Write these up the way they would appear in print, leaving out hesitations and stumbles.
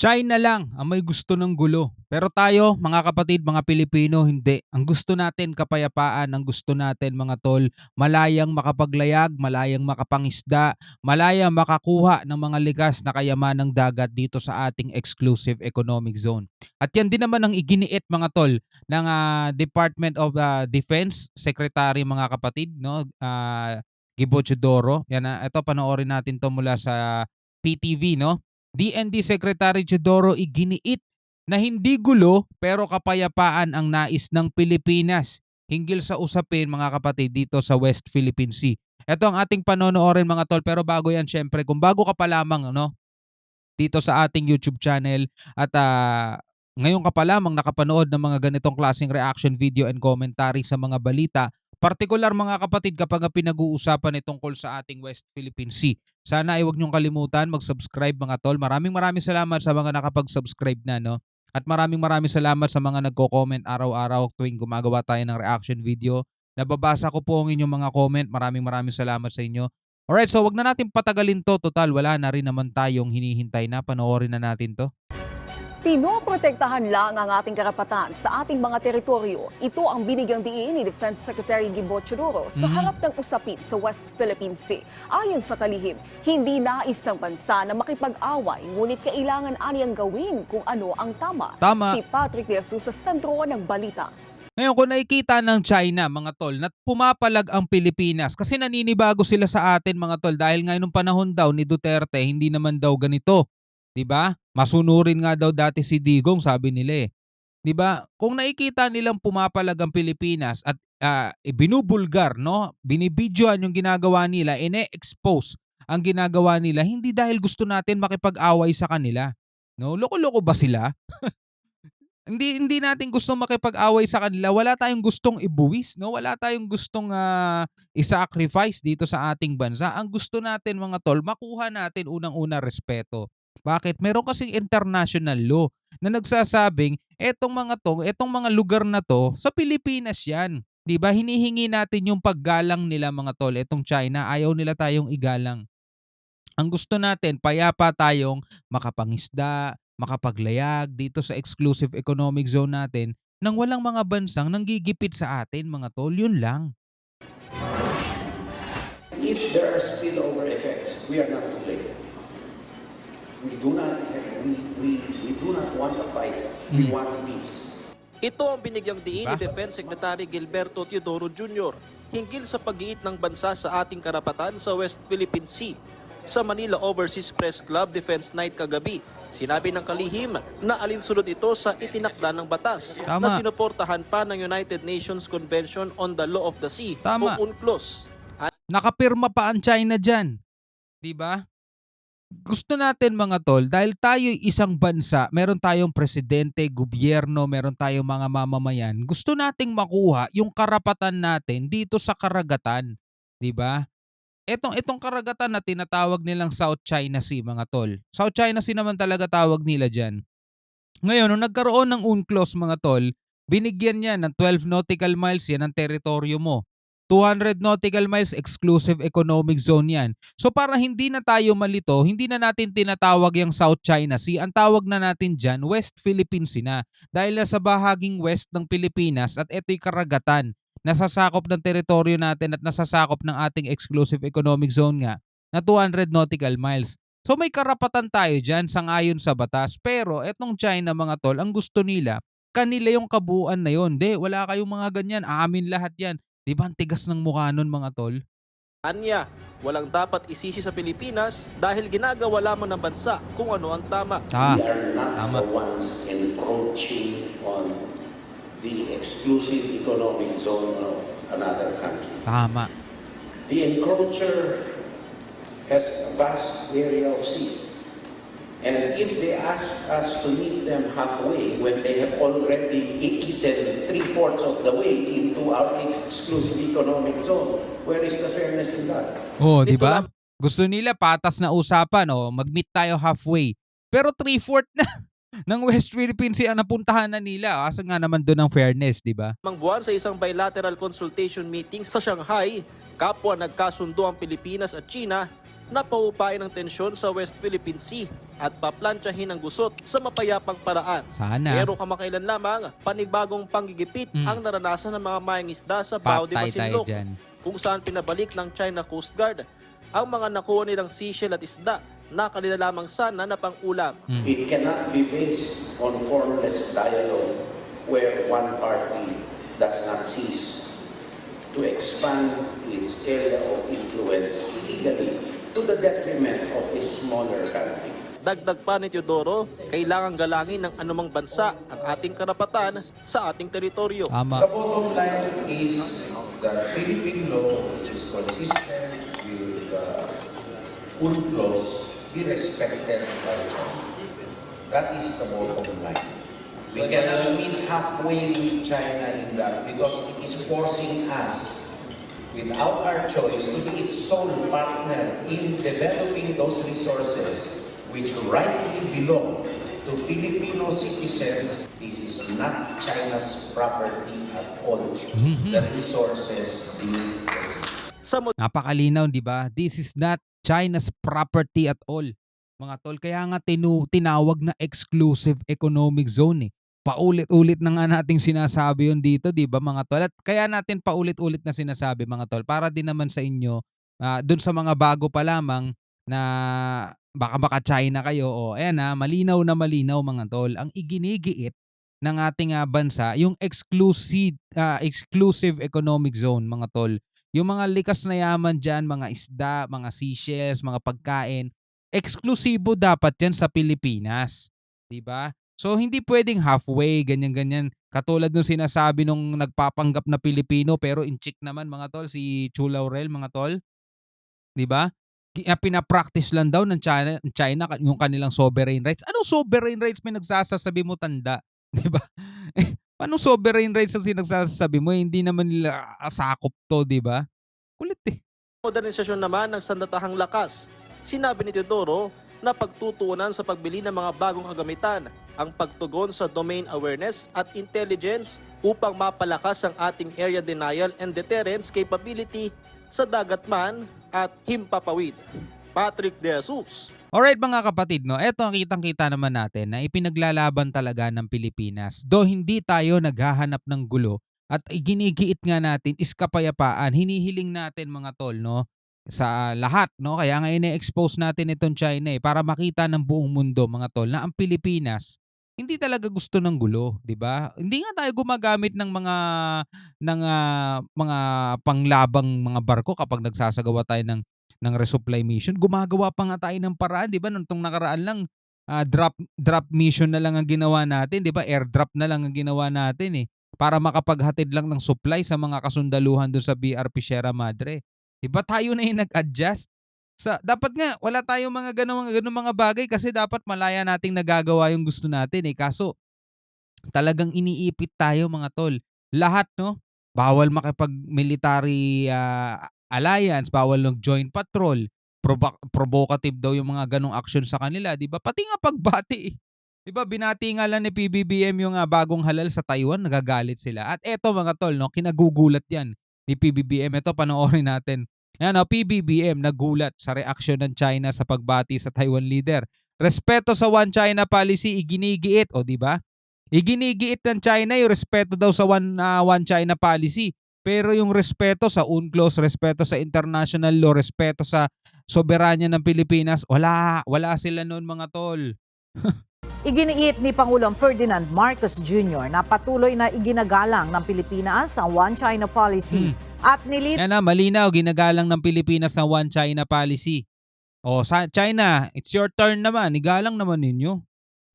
China lang ang may gusto ng gulo. Pero tayo, mga kapatid, mga Pilipino, hindi. Ang gusto natin kapayapaan, ang gusto natin mga tol, malayang makapaglayag, malayang makapangisda, malayang makakuha ng mga likas na kayamanang dagat dito sa ating exclusive economic zone. At yan din naman ang iginiit mga tol ng Department of Defense Secretary mga kapatid, no? Gibo Chodoro. Yan ito panoorin natin to mula sa PTV, no? DND Secretary Chodoro iginiit na hindi gulo pero kapayapaan ang nais ng Pilipinas hinggil sa usapin mga kapatid dito sa West Philippine Sea. Ito ang ating panonoorin mga tol, pero bago yan syempre, kung bago ka pa lamang dito sa ating YouTube channel at ngayon ka pa lamang nakapanood ng mga ganitong klaseng reaction video and commentary sa mga balita, partikular mga kapatid kapag pinag-uusapan tungkol sa ating West Philippine Sea. Sana ay huwag niyong kalimutan mag-subscribe mga tol. Maraming salamat sa mga nakapag-subscribe na, no? At maraming salamat sa mga nagko-comment araw-araw tuwing gumagawa tayo ng reaction video. Nababasa ko po ang inyong mga comment. Maraming salamat sa inyo. Alright, so wag na natin patagalin to. Total, wala na rin naman tayong hinihintay na. Panoorin na natin to. Pinoprotektahan lang ang ating karapatan sa ating mga teritoryo. Ito ang binigyang diin ni Defense Secretary Gibo Chodoro sa harap ng usapin sa West Philippine Sea. Ayon sa kalihim, hindi nais ng bansa na makipag-away, ngunit kailangan aniyang gawin kung ano ang tama. Tama. Si Patrick De Jesus sa sentro ng balita. Ngayon, kung nakikita ng China, mga tol, na pumapalag ang Pilipinas kasi naninibago sila sa atin, mga tol, dahil ngayon nung panahon daw ni Duterte, hindi naman daw ganito. 'Di ba? Masunurin nga daw dati si Digong, sabi nila eh. 'Di ba? Kung nakikita nilang pumapalag ang Pilipinas at binubulgar, no? Binibidyohan yung ginagawa nila, ine-expose ang ginagawa nila, hindi dahil gusto natin makipag-away sa kanila. No? Loko-loko ba sila? Hindi natin gustong makipag-away sa kanila. Wala tayong gustong ibuwis, no? Wala tayong gustong i-sacrifice dito sa ating bansa. Ang gusto natin mga tol, makuha natin unang-una respeto. Bakit? Meron kasing international law na nagsasabing etong mga lugar na to sa Pilipinas 'yan. 'Di ba? Hinihingi natin yung paggalang nila mga tol. Etong China, ayaw nila tayong igalang. Ang gusto natin, payapa tayong makapangisda, makapaglayag dito sa exclusive economic zone natin nang walang mga bansang nanggigipit sa atin, mga tol. Yun lang. If there are spillover effects, we are not to blame. We do not want a fight. We want peace. Ito ang binigyang diin ni Defense Secretary Gilberto Teodoro Jr. hinggil sa pag-iit ng bansa sa ating karapatan sa West Philippine Sea. Sa Manila Overseas Press Club Defense Night kagabi, sinabi ng kalihim na alinsunod ito sa itinakda ng batas na sinuportahan pa ng United Nations Convention on the Law of the Sea o UNCLOS. Nakapirma pa ang China dyan. Diba? Gusto natin mga tol, dahil tayo isang bansa, meron tayong presidente, gobyerno, meron tayong mga mamamayan, gusto nating makuha yung karapatan natin dito sa karagatan. Diba? Itong karagatan na tinatawag nilang South China Sea, mga tol. South China Sea naman talaga tawag nila dyan. Ngayon, nung nagkaroon ng UNCLOS, mga tol, binigyan niya ng 12 nautical miles yan ang teritoryo mo. 200 nautical miles exclusive economic zone yan. So para hindi na tayo malito, hindi na natin tinatawag yung South China Sea. Ang tawag na natin dyan, West Philippine Sea na. Dahil sa bahaging west ng Pilipinas at ito'y karagatan. Nasasakop ng teritoryo natin at nasasakop ng ating exclusive economic zone nga na 200 nautical miles. So may karapatan tayo dyan sangayon sa batas. Pero etong China mga tol, ang gusto nila, kanila yung kabuuan na yun. Di, wala kayong mga ganyan. Amin lahat yan. Di ba ang tigas ng mukha nun mga tol? Anya, walang dapat isisi sa Pilipinas dahil ginagawa lamang ng bansa kung ano ang tama. We are not the ones encroaching on the exclusive economic zone of another country. Tama. The encroacher has a vast area of sea. And if they ask us to meet them halfway when they have already eaten 3/4 of the way into our exclusive economic zone, where is the fairness in that? Oh, di ba? Gusto nila patas na usapan, mag-meet tayo halfway. Pero 3/4 na ng West Philippine Sea ang napuntahan na nila. Asa nga naman doon ang fairness, di ba? Mang buwan sa isang bilateral consultation meeting sa Shanghai, kapwa nagkasundo ang Pilipinas at China na paupain ang tensyon sa West Philippine Sea at paplantsahin ang gusot sa mapayapang paraan. Sana. Pero kamakailan lamang, panibagong panggigipit ang naranasan ng mga mangingisda sa Bao de Patay tayo Masinloc, dyan. kung saan pinabalik ng China Coast Guard ang mga nakuha nilang seashell at isda na kanila lamang sana na pang-ulam. It cannot be based on formless dialogue where one party does not cease to expand its area of influence illegally to the detriment of a smaller country. Dagdag pa ni Teodoro, kailangang galangin ng anumang bansa ang ating karapatan sa ating teritoryo. Tama. The bottom line is that Philippine law, which is consistent with the UNCLOS, be respected by China. That is the bottom line. We cannot meet halfway with China in that because it is forcing us, without our choice, to be its sole partner in developing those resources which rightly belong to Filipino citizens. This is not China's property at all. The resources being the sea. Sa Napakalinaw, di ba? This is not China's property at all. Mga tol, kaya nga tinawag na exclusive economic zone eh. Paulit-ulit na nga nating sinasabi yun dito, di ba mga tol? At kaya natin paulit-ulit na sinasabi mga tol, para din naman sa inyo, dun sa mga bago pa lamang na baka China kayo, o ayan malinaw na malinaw mga tol, ang iginigiit ng ating bansa, yung exclusive economic zone mga tol. Yung mga likas na yaman dyan, mga isda, mga seashells, mga pagkain, eksklusibo dapat yan sa Pilipinas. Diba? So hindi pwedeng halfway, ganyan-ganyan. Katulad nung sinasabi nung nagpapanggap na Pilipino pero in-check naman mga tol, si Chu Laurel mga tol. Diba? Pinapractice lang daw ng China yung kanilang sovereign rights. Anong sovereign rights may nagsasasabi mo tanda? Diba? Paano sovereign rights ang sinagsasabi mo? Hindi naman nila sakop to, diba? Kulit eh. modernisasyon naman ng sandatahang lakas, sinabi ni Teodoro na pagtutuunan sa pagbili ng mga bagong kagamitan, ang pagtugon sa domain awareness at intelligence upang mapalakas ang ating area denial and deterrence capability sa dagat man at himpapawid. Patrick De Jesus. Alright mga kapatid, no, eto ang kitang-kita naman natin na ipinaglalaban talaga ng Pilipinas. Do hindi tayo naghahanap ng gulo at iginigiit nga natin is kapayapaan. Hinihiling natin mga tol, no, sa lahat, no? Kaya nga ine-expose natin itong China para makita ng buong mundo mga tol na ang Pilipinas hindi talaga gusto ng gulo, 'di ba? Hindi nga tayo gumagamit ng mga panglabang mga barko kapag nagsasagawa tayo ng resupply mission. Gumagawa pa nga tayo ng paraan, 'di ba? Nung nakaraan lang drop mission na lang ang ginawa natin, 'di ba? Airdrop na lang ang ginawa natin para makapaghatid lang ng supply sa mga kasundaluhan doon sa BRP Sierra Madre. Iba tayo na yung nag-adjust. Dapat nga, wala tayong mga ganun mga bagay kasi dapat malaya nating nagagawa yung gusto natin Kaso, talagang iniipit tayo mga tol. Lahat, no? Bawal makipag-military alliance, bawal mag-joint patrol. Provocative daw yung mga ganong action sa kanila, di ba? Pati nga pagbati. Di ba, binati nga lang ni PBBM yung bagong halal sa Taiwan, nagagalit sila. At eto mga tol, no? Kinagugulat yan ni PBBM. Ito, panoorin natin. Yan, PBBM nagulat sa reaksyon ng China sa pagbati sa Taiwan leader. Respeto sa One China policy, iginigiit. O, di ba? Iginigiit ng China yung respeto daw sa One China policy. Pero yung respeto sa UNCLOS, respeto sa international law, respeto sa soberanya ng Pilipinas, wala sila noon mga tol. Iginiit ni Pangulong Ferdinand Marcos Jr. na patuloy na iginagalang ng Pilipinas ang One China policy at Yan na, malinaw, ginagalang ng Pilipinas ang One China policy. O, China, it's your turn naman, igalang naman ninyo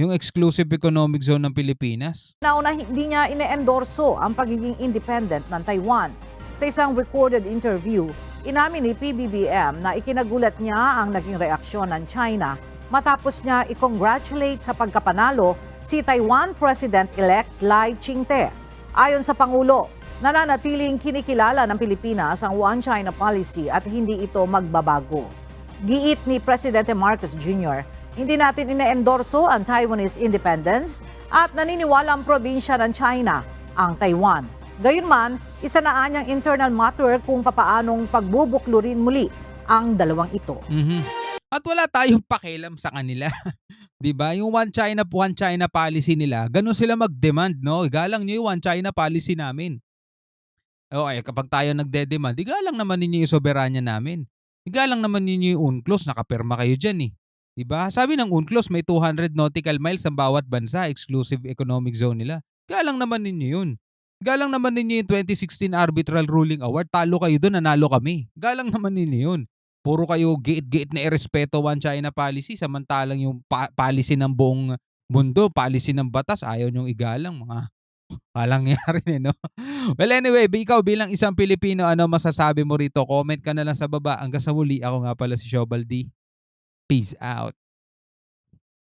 yung exclusive economic zone ng Pilipinas. na hindi niya ine-endorso ang pagiging independent ng Taiwan. Sa isang recorded interview, inamin ni PBBM na ikinagulat niya ang naging reaksyon ng China matapos niya i-congratulate sa pagkapanalo si Taiwan President-elect Lai Ching-te. Ayon sa Pangulo, nananatiling kinikilala ng Pilipinas ang One China policy at hindi ito magbabago. Giit ni Presidente Marcos Jr., hindi natin ine-endorso ang Taiwanese independence at naniniwala ang probinsya ng China, ang Taiwan. Gayunman, isa na anyang internal matter kung papaanong pagbubuklurin muli ang dalawang ito. At wala tayong pakialam sa kanila. 'Di ba? Yung one China policy nila, gano'n sila mag-demand, no? Igalang niyo yung one China policy namin. Okay, kapag tayo nagde-demand, igalang naman ninyo yung soberanya namin. Igalang naman ninyo yung UNCLOS, nakapirma kayo diyan eh. 'Di ba? Sabi ng UNCLOS may 200 nautical miles ang bawat bansa, exclusive economic zone nila. Igalang naman ninyo yun. Galang naman ninyo yung 2016 Arbitral Ruling Award, talo kayo doon, nanalo kami. Galang naman ninyo yun. Puro kayo giit-giit na irespeto one China policy, samantalang yung policy ng buong mundo, policy ng batas, ayaw nyong igalang, mga walang nangyari no? Well anyway, ikaw bilang isang Pilipino, ano masasabi mo rito? Comment ka na lang sa baba. Hanggang sa muli, ako nga pala si Shobal D. Peace out.